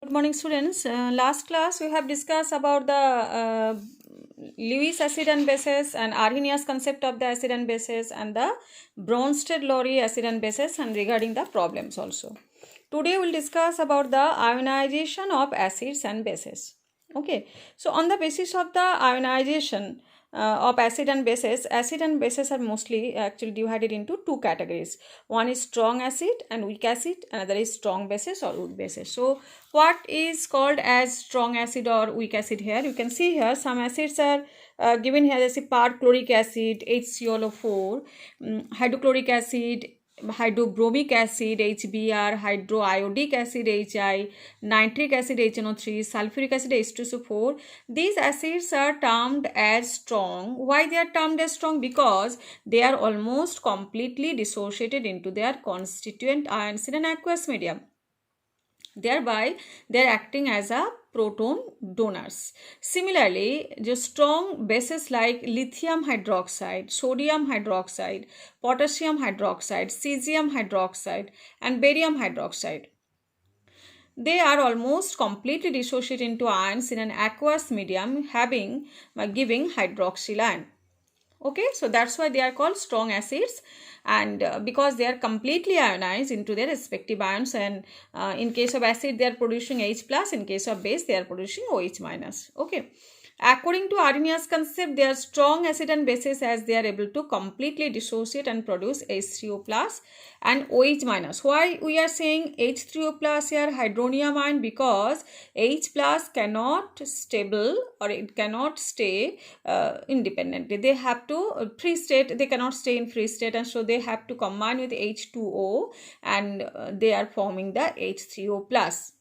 Good morning, students. Last class we have discussed about the Lewis acid and bases and Arrhenius concept of the acid and bases and the Bronsted-Lowry acid and bases and regarding the problems also. Today we will discuss about the ionization of acids and bases. Okay, so on the basis of the ionization of acid and bases are mostly actually divided into two categories. One is strong acid and weak acid, another is strong bases or weak bases. So what is called as strong acid or weak acid here? You can see here some acids are given here as a perchloric acid, HClO4, hydrochloric acid, hydrobromic acid HBr, hydroiodic acid HI, nitric acid HNO3, sulfuric acid H2SO4. These acids are termed as strong. Why they are termed as strong? Because they are almost completely dissociated into their constituent ions in an aqueous medium. Thereby they are acting as a proton donors. Similarly, the strong bases like lithium hydroxide, sodium hydroxide, potassium hydroxide, cesium hydroxide and barium hydroxide, they are almost completely dissociated into ions in an aqueous medium giving hydroxyl ion. Okay, so that's why they are called strong acids, and because they are completely ionized into their respective ions, and in case of acid they are producing H plus, in case of base they are producing OH minus. Okay, according to Arrhenius concept, they are strong acid and bases as they are able to completely dissociate and produce H3O plus and OH minus. Why we are saying H3O plus here, hydronium ion? Because H plus cannot stable or it cannot stay independently. They have to free state, they cannot stay in free state, and so they have to combine with H2O and they are forming the H3O plus.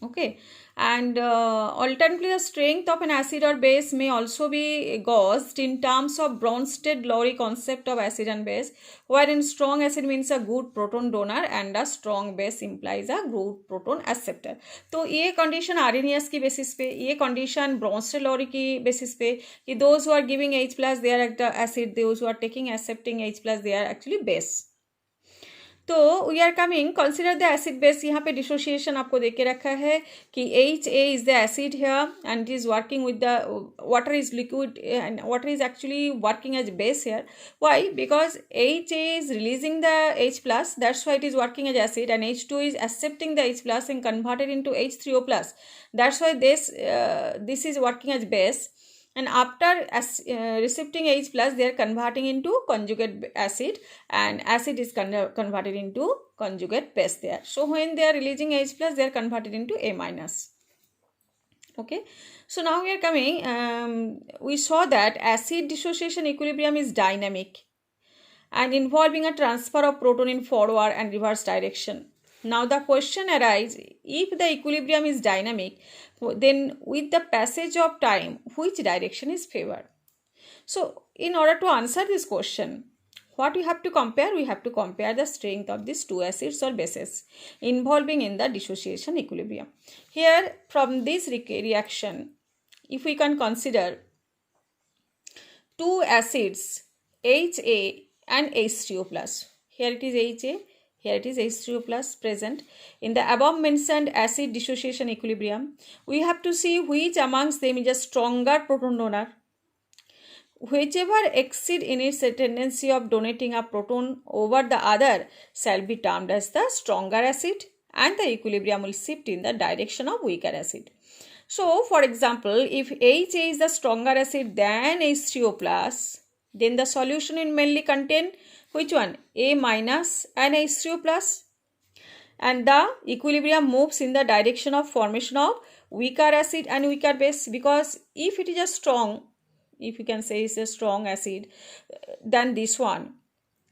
Okay, and alternatively the strength of an acid or base may also be gauged in terms of Bronsted-Lowry concept of acid and base, wherein strong acid means a good proton donor and a strong base implies a good proton acceptor. तो ये condition Arrhenius की basis पे, ये condition Bronsted-Lowry की basis पे कि those who are giving H plus they are the acid, those who are taking accepting H plus they are actually base. तो we are coming, consider the acid base. यहाँ पे dissociation आपको देके रखा है कि HA is the acid here and it is working with the water is liquid and water is actually working as base here. Why? Because HA is releasing the H plus, that's why it is working as acid, and H2 is accepting the H plus and converted into H3O plus. That's why this is working as base, and after receiving H plus they are converting into conjugate acid, and acid is converted into conjugate base there. So when they are releasing H plus they are converted into A minus. Okay, so now we are coming, we saw that acid dissociation equilibrium is dynamic and involving a transfer of proton in forward and reverse direction. Now the question arises, if the equilibrium is dynamic, then with the passage of time, which direction is favored? So in order to answer this question, what we have to compare? We have to compare the strength of these two acids or bases involving in the dissociation equilibrium. Here from this reaction, if we can consider two acids HA and H3O plus, here it is HA, here it is H3O plus present in the above mentioned acid dissociation equilibrium. We have to see which amongst them is a stronger proton donor. Whichever exceed in its tendency of donating a proton over the other shall be termed as the stronger acid, and the equilibrium will shift in the direction of weaker acid. So for example, if HA is the stronger acid than H3O plus, then the solution will mainly contain which one? A minus and H3O plus, and the equilibrium moves in the direction of formation of weaker acid and weaker base, because if it is a strong, if you can say it's a strong acid than this one,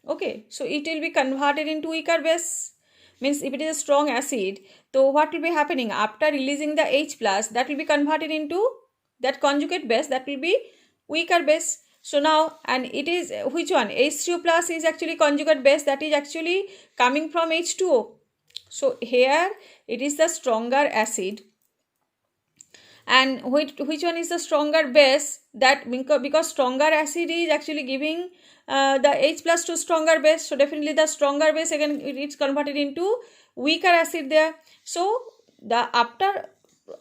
okay, so it will be converted into weaker base. Means if it is a strong acid, so what will be happening? After releasing the H plus, that will be converted into that conjugate base, that will be weaker base. So now, and it is which one? H3O plus is actually conjugate base, that is actually coming from H2O. So here it is the stronger acid, and which one is the stronger base? That because stronger acid is actually giving the H plus to stronger base, so definitely the stronger base again it's converted into weaker acid there. So the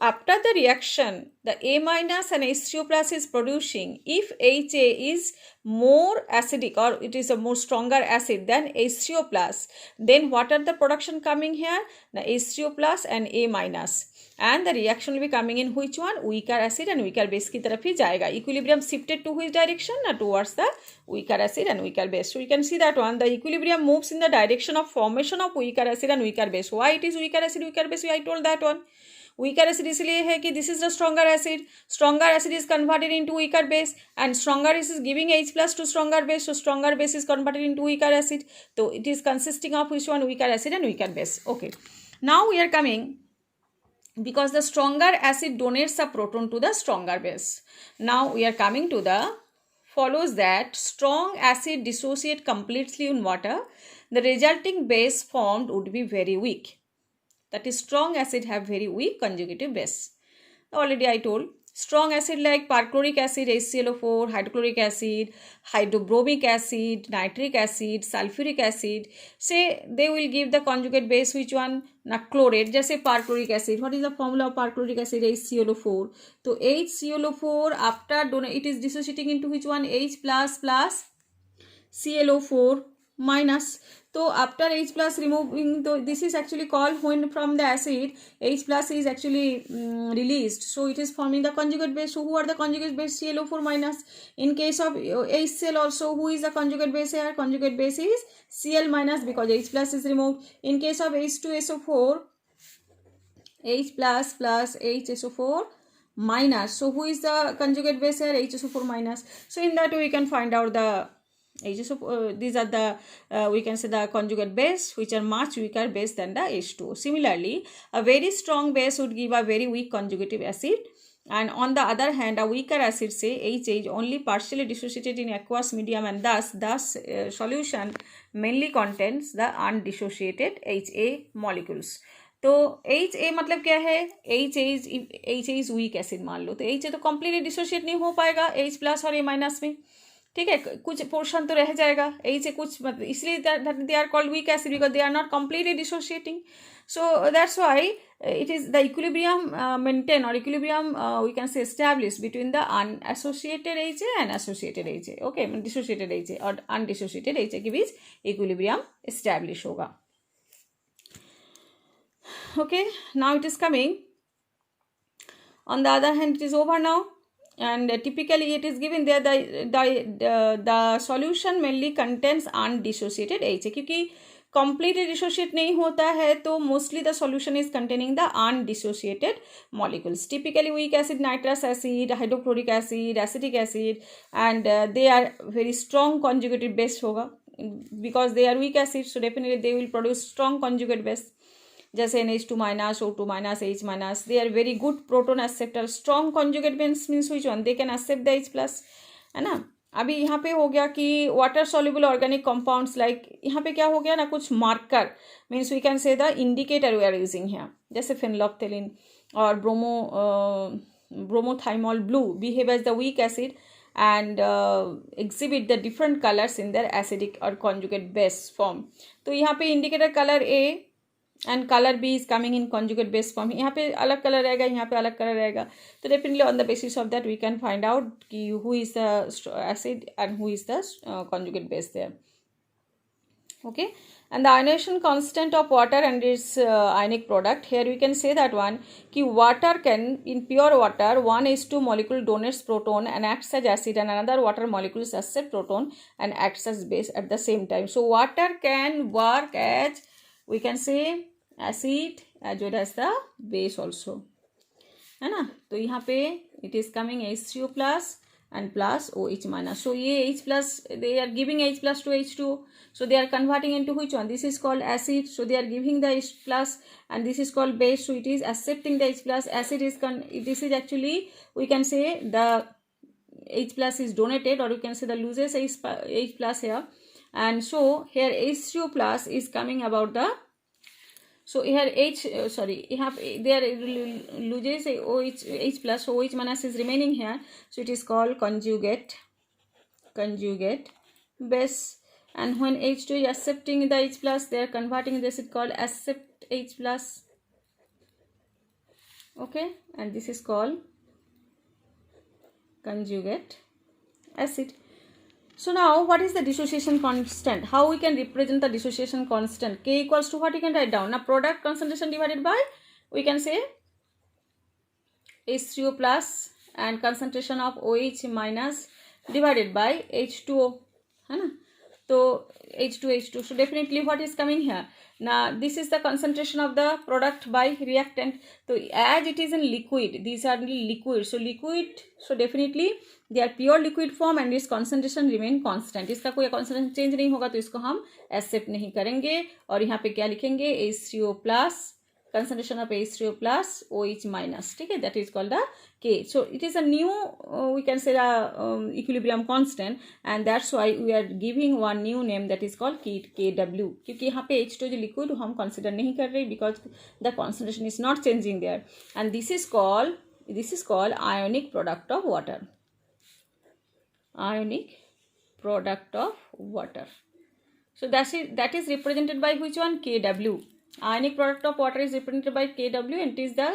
after the reaction, the A minus and H3O plus is producing. If HA is more acidic or it is a more stronger acid than H3O plus, then what are the production coming here? The H3O plus and A minus. And the reaction will be coming in which one? Weaker acid and weaker base की तरफ ही जाएगा. Equilibrium shifted to which direction? Towards the weaker acid and weaker base. So you can see that one. The equilibrium moves in the direction of formation of weaker acid and weaker base. Why it is weaker acid, weaker base? I told that one. Weaker acid इसलिए है कि this is the stronger acid is converted into weaker base and stronger is giving H plus to stronger base, so stronger base is converted into weaker acid. So it is consisting of which one? Weaker acid and weaker base. Okay, now we are coming, because the stronger acid donates a proton to the stronger base. Now we are coming to the follows that strong acid dissociate completely in water. The resulting base formed would be very weak. That is, strong acid have very weak conjugative base. Already I told. Strong acid like perchloric acid, HClO4, hydrochloric acid, hydrobromic acid, nitric acid, sulfuric acid, say they will give the conjugate base which one? Na chlorate. Just perchloric acid. What is the formula of perchloric acid? HClO4. So HClO4 after it is dissociating into which one? H plus plus ClO4 minus. So after H plus removing, so this is actually called when from the acid H plus is actually released. So it is forming the conjugate base. So who are the conjugate base? ClO4 minus. In case of HCl also, who is the conjugate base here? Conjugate base is Cl minus because H plus is removed. In case of H2SO4, H plus plus HSO4 minus. So who is the conjugate base here? HSO4 minus. So in that way we can find out the these are the we can say the conjugate base which are much weaker base than the H2O. Similarly, a very strong base would give a very weak conjugative acid, and on the other hand a weaker acid, say HA, only partially dissociated in aqueous medium, and thus solution mainly contains the undissociated HA molecules. तो HA मतलब क्या है? HA is weak acid मान लो, तो HA तो completely dissociate नहीं हो पाएगा H plus और A minus में, ठीक है, कुछ पोर्शन तो रह जाएगा H से कुछ, मतलब इसलिए they are called weak acid because they are not completely dissociating. So that's why it is the equilibrium maintained, or equilibrium we can say established between the unassociated HA and associated HA. Okay, dissociated HA or undissociated HA के बीच equilibrium establish होगा. Okay, now it is coming. On the other hand, it is over now. And typically it is given there the solution mainly contains undissociated HA, क्योंकि completely dissociate नहीं होता है तो mostly the solution is containing the undissociated molecules. Typically weak acid, nitrous acid, hydrochloric acid, acetic acid, and they are very strong conjugated base होगा, because they are weak acid, so definitely they will produce strong conjugate base. जैसे NH2 minus, O2 minus, H minus, they are very good proton acceptor. Strong conjugate base means which one? They can accept the H plus, है ना. अभी यहाँ पे हो गया कि water soluble organic compounds, like यहाँ पे क्या हो गया ना, कुछ marker means we can say the indicator we are using here, जैसे phenolphthalein और bromothymol blue behave as the weak acid and exhibit the different colors in their acidic or conjugate base form. तो यहाँ पे indicator color A and color B is coming in conjugate base form. यहाँ पे अलग color रहेगा, यहाँ पे अलग color रहेगा. तो definitely on the basis of that we can find out कि who is the acid and who is the conjugate base there. Okay, and the ionization constant of water and its ionic product, here we can say that one कि water can, in pure water, one H2 molecule donates proton and acts as acid, and another water molecules accept proton and acts as base at the same time. So water can work as, we can say, acid as well as the base also, है ना. तो यहाँ पे it is coming H3O plus and plus OH minus. So ये H plus, they are giving H plus to H2O, so they are converting into which one? This is called acid, so they are giving the H plus, and this is called base, so it is accepting the H plus. Acid is this is actually, we can say, the H plus is donated, or you can say the loses H plus here, and so here H3O plus is coming about the, so here there loses H plus, so OH minus is remaining here, so it is called conjugate base. And when H2 is accepting the H plus, they are converting this, is called accept H plus. Okay, and this is called conjugate acid. So now what is the dissociation constant? How we can represent the dissociation constant? K equals to what you can write down? Now product concentration divided by, we can say H3O plus and concentration of OH minus divided by H2O. है ना? So H2H2. So definitely what is coming here? Now this is the concentration of the product by reactant. So as it is in liquid, these are liquid. So liquid, so definitely they are pure liquid form and its concentration remain constant. इसका कोई concentration change नहीं होगा तो इसको हम accept नहीं करेंगे और यहाँ पे क्या लिखेंगे H3O plus concentration of H3O plus OH minus. ठीक है, that is called the K. So it is a new we can say the equilibrium constant and that's why we are giving one new name that is called KW. क्योंकि यहाँ पे H2 जो liquid हम consider नहीं कर रहे because the concentration is not changing there and this is called ionic product of water. Ionic product of water. So that is represented by which one? KW. Ionic product of water is represented by KW and it is the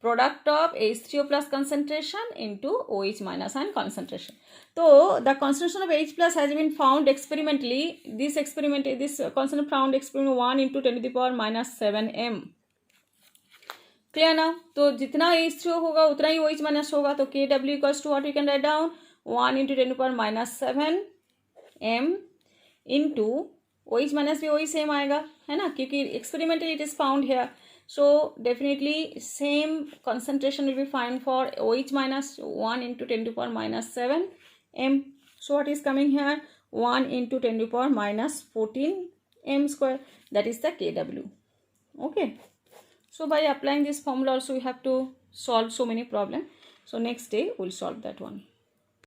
product of H3O plus concentration into OH minus ion concentration. So the concentration of H plus has been found experimentally. This concentration found experiment 1 into 10 to the power minus 7 m. Clear now? तो जितना H3O होगा उतना ही OH minus होगा तो KW equals to what we can write down? 1 into 10 to the power minus 7 m into OH minus भी वही same आएगा है ना, क्योंकि experimentally it is found here. So definitely same concentration will be found for OH minus 1 into 10 to the power minus 7 m. So what is coming here? 1 into 10 to the power minus 14 m square. That is the KW. Okay. So by applying this formula also we have to solve so many problems. So next day we will solve that one.